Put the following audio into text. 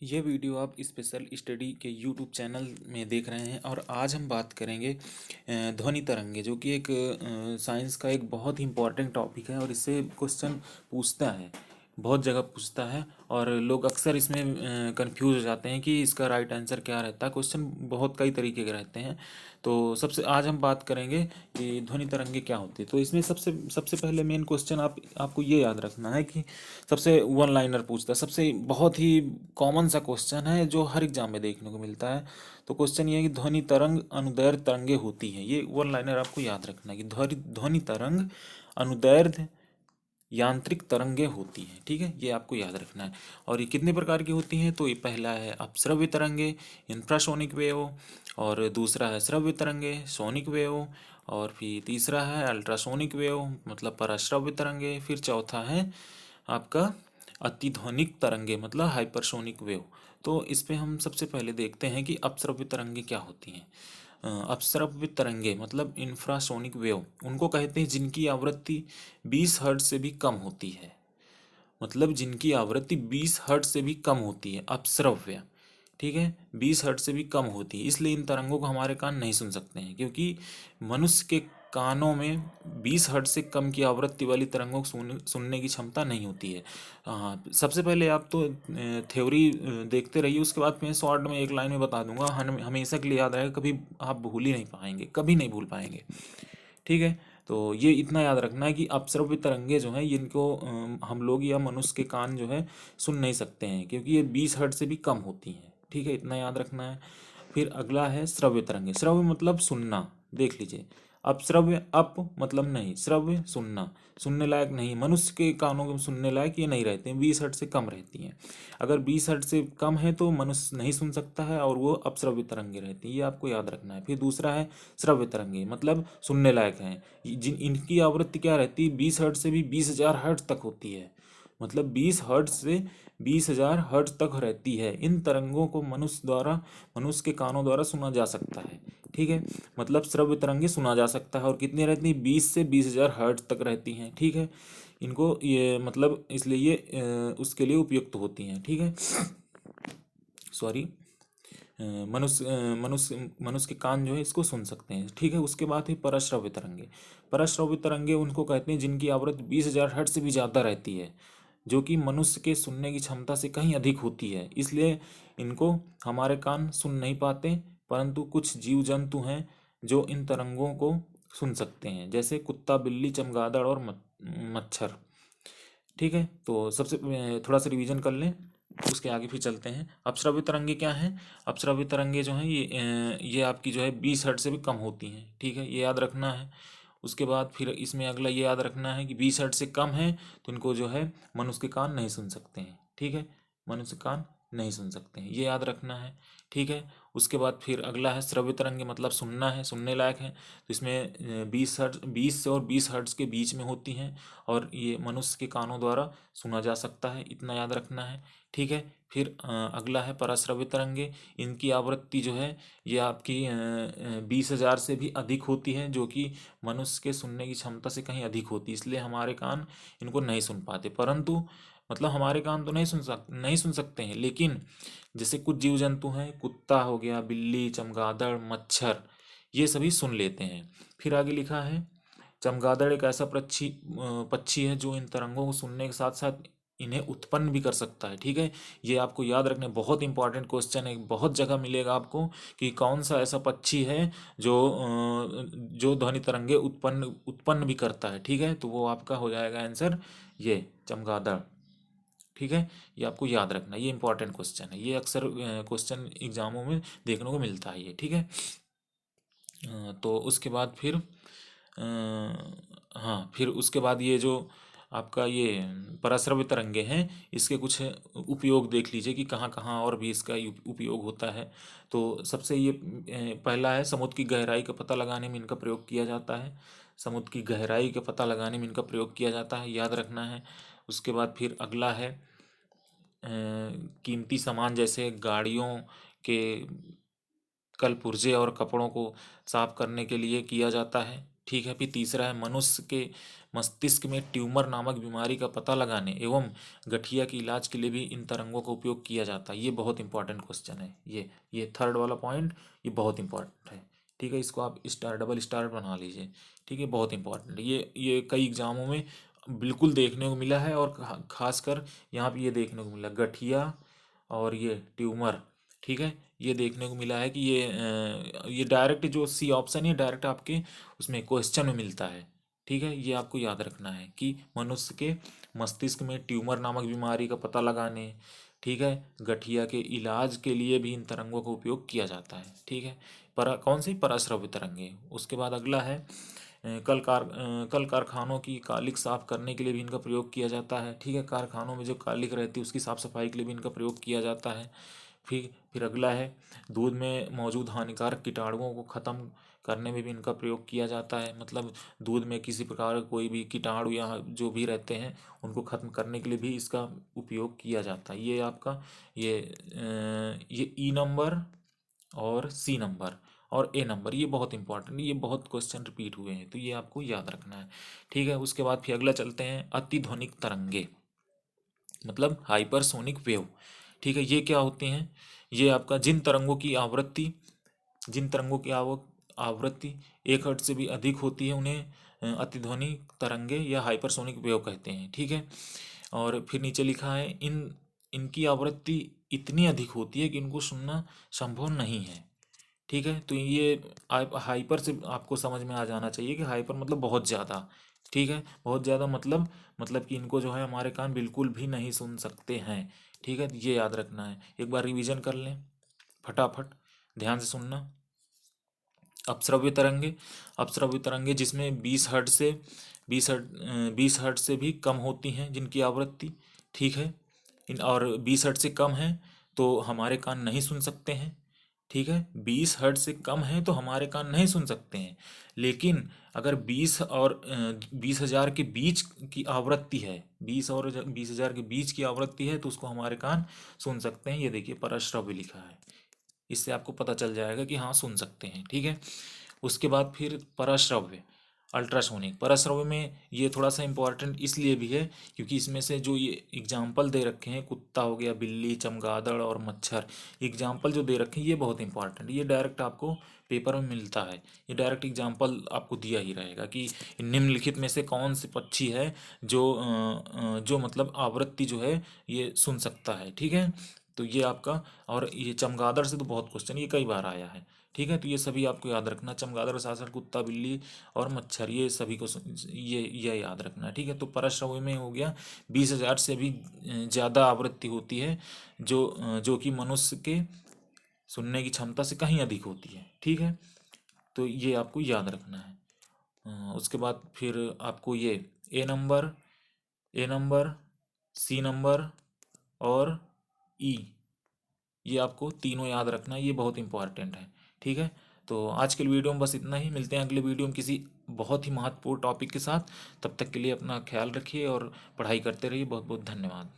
ये वीडियो आप special study के यूट्यूब चैनल में देख रहे हैं और आज हम बात करेंगे ध्वनि तरंगे, जो कि एक साइंस का एक बहुत ही इम्पॉर्टेंट टॉपिक है और इससे क्वेश्चन पूछता है, बहुत जगह पूछता है और लोग अक्सर इसमें कंफ्यूज हो जाते हैं कि इसका राइट आंसर क्या रहता है। क्वेश्चन बहुत कई तरीके के रहते हैं। तो सबसे आज हम बात करेंगे कि ध्वनि तरंगे क्या होती है। तो इसमें सबसे सबसे पहले मेन क्वेश्चन आपको ये याद रखना है कि सबसे वन लाइनर पूछता है, सबसे बहुत ही कॉमन सा क्वेश्चन है जो हर एग्जाम में देखने को मिलता है। तो क्वेश्चन ये है कि ध्वनि तरंग अनुदैर्ध्य तरंगे होती हैं। ये वन लाइनर आपको याद रखना है कि ध्वनि ध्वनि तरंग अनुदैर्ध्य यांत्रिक तरंगे होती हैं। ठीक है, ये आपको याद रखना है। और ये कितने प्रकार की होती हैं? तो ये पहला है अपश्रव्य तरंगे, इंफ्रासोनिक वेव, और दूसरा है श्रव्य तरंगे, सोनिक वेव, और फिर तीसरा है अल्ट्रासोनिक वेव मतलब पराश्रव्य तरंगे, फिर चौथा है आपका अतिध्वनिक तरंगे मतलब हाइपरसोनिक वेव। तो इस पे हम सबसे पहले देखते हैं कि अपश्रव्य तरंगे क्या होती हैं। अपश्रव्य तरंगे मतलब इंफ्रासोनिक वेव उनको कहते हैं जिनकी आवृत्ति 20 हर्ट्ज से भी कम होती है। मतलब जिनकी आवृत्ति 20 हर्ट्ज से भी कम होती है, अपश्रव्य। ठीक है, 20 हर्ट्ज से भी कम होती है, इसलिए इन तरंगों को हमारे कान नहीं सुन सकते हैं, क्योंकि मनुष्य के कानों में 20 हर्ट्ज से कम की आवृत्ति वाली तरंगों को सुनने की क्षमता नहीं होती है। सबसे पहले आप तो थ्योरी देखते रहिए, उसके बाद मैं शॉर्ट में एक लाइन में बता दूंगा, हमेशा के लिए याद रहेगा, कभी आप भूल ही नहीं पाएंगे, कभी नहीं भूल पाएंगे। ठीक है, तो ये इतना याद रखना है कि अपश्रव्य तरंगे जो हैं इनको हम लोग या मनुष्य के कान जो है सुन नहीं सकते हैं, क्योंकि ये 20 हर्ट्ज से भी कम होती हैं। ठीक है, इतना याद रखना है। फिर अगला है श्रव्य तरंगे। श्रव्य मतलब सुनना, देख लीजिए। अपश्रव्य अप मतलब नहीं, श्रव्य सुनना, सुनने लायक नहीं, मनुष्य के कानों में सुनने लायक ये नहीं रहते हैं, 20 हर्ट्ज से कम रहती हैं। अगर 20 हर्ट्ज से कम है तो मनुष्य नहीं सुन सकता है और वो अपश्रव्य तरंगे रहती हैं, ये आपको याद रखना है। फिर दूसरा है श्रव्य तरंगे मतलब सुनने लायक हैं, जिन इनकी आवृत्ति क्या रहती है, 20 हर्ट्ज से भी 20,000 हर्ट्ज तक होती है। मतलब 20 हर्ट्ज से 20,000 हर्ट्ज तक रहती है। इन तरंगों को मनुष्य के कानों द्वारा सुना जा सकता है। ठीक है, मतलब श्रव्य तरंगे सुना जा सकता है और कितनी रहती है, 20 से 20,000 हर्ट्ज तक रहती हैं। ठीक है, इनको ये मतलब इसलिए ये उसके लिए उपयुक्त होती हैं। ठीक है, सॉरी, मनुष्य के कान जो है इसको सुन सकते हैं। ठीक है, उसके बाद है परश्रव्य तरंगे। परश्रव्य तरंगे उनको कहते हैं जिनकी आवृत्ति 20,000 हर्ट्ज से भी ज़्यादा रहती है, जो कि मनुष्य के सुनने की क्षमता से कहीं अधिक होती है, इसलिए इनको हमारे कान सुन नहीं पाते। परंतु कुछ जीव जंतु हैं जो इन तरंगों को सुन सकते हैं, जैसे कुत्ता, बिल्ली, चमगादड़ और मच्छर। ठीक है, तो सबसे थोड़ा सा रिवीजन कर लें, उसके आगे फिर चलते हैं। अपश्रव्य तरंगे क्या हैं? अपश्रव्य तरंगे जो हैं ये आपकी जो है 20 हर्ट्ज से भी कम होती हैं। ठीक है, ये याद रखना है। उसके बाद फिर इसमें अगला ये याद रखना है कि 20 हर्ट्ज से कम है तो इनको जो है मनुष्य के कान नहीं सुन सकते हैं। ठीक है, मनुष्य कान नहीं सुन सकते हैं, ये याद रखना है। ठीक है, उसके बाद फिर अगला है श्रव्य तरंगे मतलब सुनना है, सुनने लायक है। तो इसमें 20 हर्ट्ज, 20 से और 20 हर्ट्ज के बीच में होती हैं और ये मनुष्य के कानों द्वारा सुना जा सकता है, इतना याद रखना है। ठीक है, फिर अगला है पराश्रव्य तरंगे। इनकी आवृत्ति जो है ये आपकी 20,000 से भी अधिक होती है, जो कि मनुष्य के सुनने की क्षमता से कहीं अधिक होती है, इसलिए हमारे कान इनको नहीं सुन पाते। परंतु मतलब हमारे कान तो नहीं सुन सकते हैं, लेकिन जैसे कुछ जीव जंतु हैं, कुत्ता हो गया, बिल्ली, चमगादड़, मच्छर, ये सभी सुन लेते हैं। फिर आगे लिखा है चमगादड़ एक ऐसा पक्षी है जो इन तरंगों को सुनने के साथ साथ इन्हें उत्पन्न भी कर सकता है। ठीक है, ये आपको याद रखना है, बहुत इंपॉर्टेंट क्वेश्चन है, बहुत जगह मिलेगा आपको कि कौन सा ऐसा पक्षी है जो ध्वनि तरंगे उत्पन्न उत्पन्न भी करता है। ठीक है, तो वो आपका हो जाएगा आंसर ये चमगादड़। ठीक है, ये आपको याद रखना है, ये इंपॉर्टेंट क्वेश्चन है, ये अक्सर क्वेश्चन एग्जामों में देखने को मिलता है ये। ठीक है, तो उसके बाद फिर हाँ, फिर उसके बाद ये जो आपका ये पराश्रव्य तरंगे हैं, इसके कुछ उपयोग देख लीजिए कि कहाँ कहाँ और भी इसका उपयोग होता है। तो सबसे ये पहला है समुद्र की गहराई का पता लगाने में इनका प्रयोग किया जाता है। समुद्र की गहराई का पता लगाने में इनका प्रयोग किया जाता है, याद रखना है। उसके बाद फिर अगला है कीमती सामान जैसे गाड़ियों के कल पुर्जे और कपड़ों को साफ करने के लिए किया जाता है। ठीक है। फिर तीसरा है मनुष्य के मस्तिष्क में ट्यूमर नामक बीमारी का पता लगाने एवं गठिया के इलाज के लिए भी इन तरंगों का उपयोग किया जाता है। ये बहुत इंपॉर्टेंट क्वेश्चन है। ये थर्ड वाला पॉइंट ये बहुत इंपॉर्टेंट है। ठीक है, इसको आप स्टार डबल स्टार बना लीजिए। ठीक है, बहुत इंपॉर्टेंट है ये कई एग्जामों में बिल्कुल देखने को मिला है, और खासकर यहाँ पे ये देखने को मिला गठिया और ये ट्यूमर। ठीक है, ये देखने को मिला है कि ये डायरेक्ट जो सी ऑप्शन है डायरेक्ट आपके उसमें क्वेश्चन में मिलता है। ठीक है, ये आपको याद रखना है कि मनुष्य के मस्तिष्क में ट्यूमर नामक बीमारी का पता लगाने, ठीक है, गठिया के इलाज के लिए भी इन तरंगों का उपयोग किया जाता है। ठीक है, कौन सी पराश्रव्य तरंगे। उसके बाद अगला है कल कारखानों की कालिक साफ करने के लिए भी इनका प्रयोग किया जाता है। ठीक है, कारखानों में जो कालिक रहती है उसकी साफ सफाई के लिए भी इनका प्रयोग किया जाता है। फिर अगला है दूध में मौजूद हानिकारक कीटाणुओं को ख़त्म करने में भी इनका प्रयोग किया जाता है। मतलब दूध में किसी प्रकार का कोई भी कीटाणु या जो भी रहते हैं उनको ख़त्म करने के लिए भी इसका उपयोग किया जाता है। ये आपका ये ई नंबर और सी नंबर और ए नंबर ये बहुत इंपॉर्टेंट, ये बहुत क्वेश्चन रिपीट हुए हैं तो ये आपको याद रखना है। ठीक है, उसके बाद फिर अगला चलते हैं अतिध्वनिक तरंगे, मतलब हाइपरसोनिक वेव। ठीक है, ये क्या होते हैं। ये आपका जिन तरंगों की आवृत्ति 1 हर्ट्ज से भी अधिक होती है उन्हें अतिध्वनि तरंगे या हाइपरसोनिक वेव कहते हैं। ठीक है, और फिर नीचे लिखा है इनकी आवृत्ति इतनी अधिक होती है कि इनको सुनना संभव नहीं है। ठीक है, तो ये हाइपर से आपको समझ में आ जाना चाहिए कि हाइपर मतलब बहुत ज़्यादा। ठीक है, बहुत ज़्यादा मतलब कि इनको जो है हमारे कान बिल्कुल भी नहीं सुन सकते हैं। ठीक है, तो ये याद रखना है। एक बार रिवीजन कर लें फटाफट, ध्यान से सुनना। अपश्रव्य तरंगे जिसमें 20 हर्ट्ज से भी कम होती हैं जिनकी आवृत्ति। ठीक है, इन और 20 हर्ट्ज से कम है तो हमारे कान नहीं सुन सकते हैं। ठीक है, 20 हर्ट्ज से कम है तो हमारे कान नहीं सुन सकते हैं। लेकिन अगर 20 और 20 हज़ार के बीच की आवृत्ति है, 20 और 20 हज़ार के बीच की आवृत्ति है तो उसको हमारे कान सुन सकते हैं। ये देखिए परश्रव्य लिखा है, इससे आपको पता चल जाएगा कि हाँ सुन सकते हैं। ठीक है, उसके बाद फिर पराश्रव्य अल्ट्रासोनिक। पराश्रव्य में ये थोड़ा सा इंपॉर्टेंट इसलिए भी है क्योंकि इसमें से जो ये एग्जाम्पल दे रखे हैं, कुत्ता हो गया, बिल्ली, चमगादड़ और मच्छर, एग्जाम्पल जो दे रखे हैं ये बहुत इंपॉर्टेंट, ये डायरेक्ट आपको पेपर में मिलता है। ये डायरेक्ट एग्जाम्पल आपको दिया ही रहेगा कि निम्नलिखित में से कौन से पक्षी है जो मतलब आवृत्ति जो है ये सुन सकता है। ठीक है, तो ये आपका, और ये चमगादड़ से तो बहुत क्वेश्चन ये कई बार आया है। ठीक है, तो ये सभी आपको याद रखना, चमगादड़ के साथ साथ कुत्ता, बिल्ली और मच्छर, ये सभी को ये याद रखना है। ठीक है, तो परश्रव्य में हो गया 20 हज़ार से भी ज़्यादा आवृत्ति होती है जो कि मनुष्य के सुनने की क्षमता से कहीं अधिक होती है। ठीक है, तो ये आपको याद रखना है। उसके बाद फिर आपको ये ए नंबर सी नंबर और ई, ये आपको तीनों याद रखना है, ये बहुत इंपॉर्टेंट है। ठीक है, तो आज के वीडियो में बस इतना ही, मिलते हैं अगले वीडियो में किसी बहुत ही महत्वपूर्ण टॉपिक के साथ। तब तक के लिए अपना ख्याल रखिए और पढ़ाई करते रहिए। बहुत बहुत धन्यवाद।